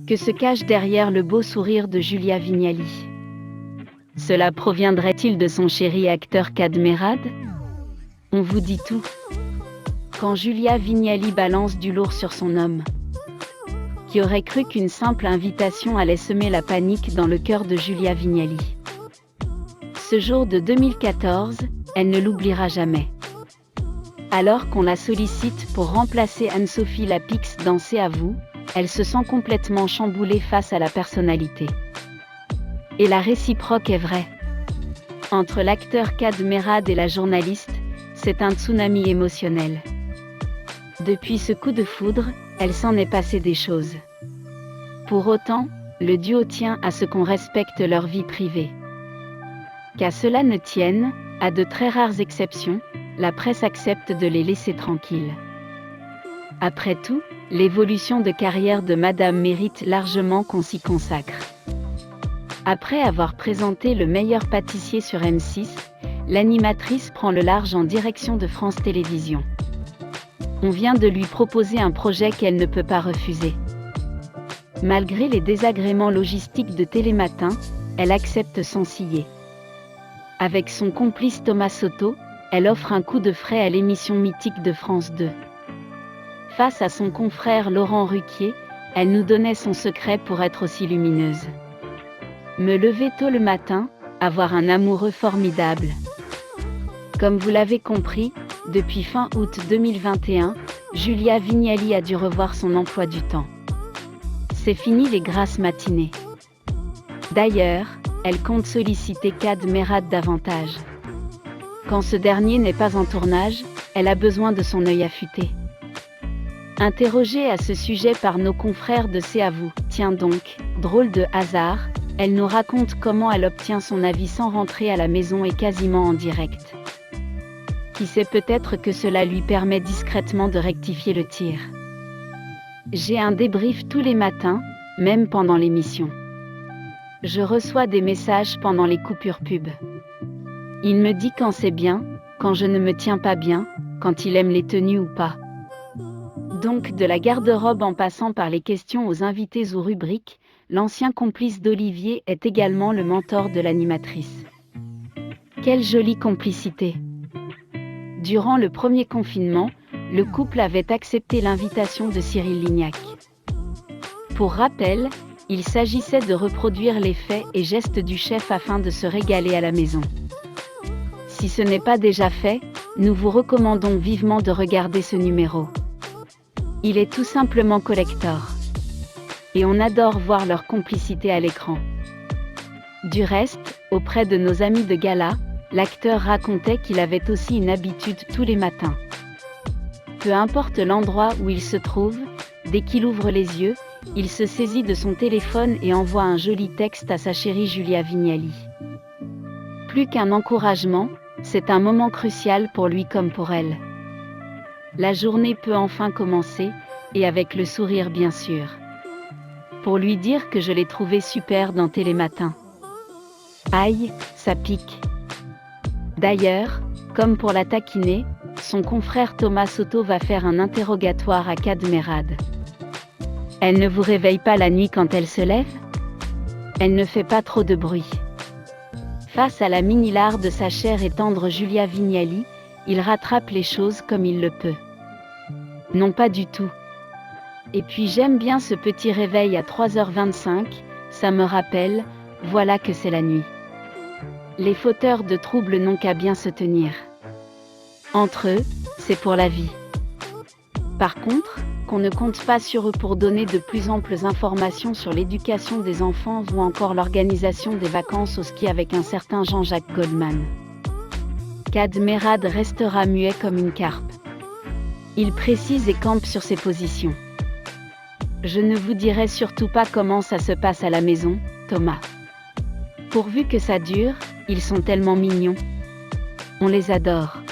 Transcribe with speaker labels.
Speaker 1: Que se cache derrière le beau sourire de Julia Vignali? Cela proviendrait-il de son chéri acteur Kad Merad? On vous dit tout. Quand Julia Vignali balance du lourd sur son homme. Qui aurait cru qu'une simple invitation allait semer la panique dans le cœur de Julia Vignali? Ce jour de 2014, elle ne l'oubliera jamais. Alors qu'on la sollicite pour remplacer Anne-Sophie Lapix dans C'est à vous, elle se sent complètement chamboulée face à la personnalité. Et la réciproque est vraie. Entre l'acteur Kad Merad et la journaliste, c'est un tsunami émotionnel. Depuis ce coup de foudre, elle s'en est passé des choses. Pour autant, le duo tient à ce qu'on respecte leur vie privée. Qu'à cela ne tienne, à de très rares exceptions, la presse accepte de les laisser tranquilles. Après tout, l'évolution de carrière de Madame mérite largement qu'on s'y consacre. Après avoir présenté Le meilleur pâtissier sur M6, l'animatrice prend le large en direction de France Télévisions. On vient de lui proposer un projet qu'elle ne peut pas refuser. Malgré les désagréments logistiques de Télématin, elle accepte sans ciller. Avec son complice Thomas Soto, elle offre un coup de frais à l'émission mythique de France 2. Face à son confrère Laurent Ruquier, elle nous donnait son secret pour être aussi lumineuse. Me lever tôt le matin, avoir un amoureux formidable. Comme vous l'avez compris, depuis fin août 2021, Julia Vignali a dû revoir son emploi du temps. C'est fini les grasses matinées. D'ailleurs, elle compte solliciter Kad Merad davantage. Quand ce dernier n'est pas en tournage, elle a besoin de son œil affûté. Interrogée à ce sujet par nos confrères de C'est à vous, tiens donc, drôle de hasard, elle nous raconte comment elle obtient son avis sans rentrer à la maison et quasiment en direct. Qui sait, peut-être que cela lui permet discrètement de rectifier le tir. J'ai un débrief tous les matins, même pendant l'émission. Je reçois des messages pendant les coupures pub. Il me dit quand c'est bien, quand je ne me tiens pas bien, quand il aime les tenues ou pas. Donc de la garde-robe en passant par les questions aux invités ou rubriques, l'ancien complice d'Olivier est également le mentor de l'animatrice. Quelle jolie complicité! Durant le premier confinement, le couple avait accepté l'invitation de Cyril Lignac. Pour rappel, il s'agissait de reproduire les faits et gestes du chef afin de se régaler à la maison. Si ce n'est pas déjà fait, nous vous recommandons vivement de regarder ce numéro. Il est tout simplement collector. Et on adore voir leur complicité à l'écran. Du reste, auprès de nos amis de gala, l'acteur racontait qu'il avait aussi une habitude tous les matins. Peu importe l'endroit où il se trouve, dès qu'il ouvre les yeux, il se saisit de son téléphone et envoie un joli texte à sa chérie Julia Vignali. Plus qu'un encouragement, c'est un moment crucial pour lui comme pour elle. La journée peut enfin commencer, et avec le sourire bien sûr. Pour lui dire que je l'ai trouvé super dans Télématin. Aïe, ça pique. D'ailleurs, comme pour la taquiner, son confrère Thomas Soto va faire un interrogatoire à Kad Merad. Elle ne vous réveille pas la nuit quand elle se lève? Elle ne fait pas trop de bruit. Face à la mini-lard de sa chère et tendre Julia Vignali, il rattrape les choses comme il le peut. Non, pas du tout. Et puis j'aime bien ce petit réveil à 3h25, ça me rappelle, voilà que c'est la nuit. Les fauteurs de troubles n'ont qu'à bien se tenir. Entre eux, c'est pour la vie. Par contre, qu'on ne compte pas sur eux pour donner de plus amples informations sur l'éducation des enfants ou encore l'organisation des vacances au ski avec un certain Jean-Jacques Goldman. Kad Merad restera muet comme une carpe. Il précise et campe sur ses positions. Je ne vous dirai surtout pas comment ça se passe à la maison, Thomas. Pourvu que ça dure, ils sont tellement mignons. On les adore.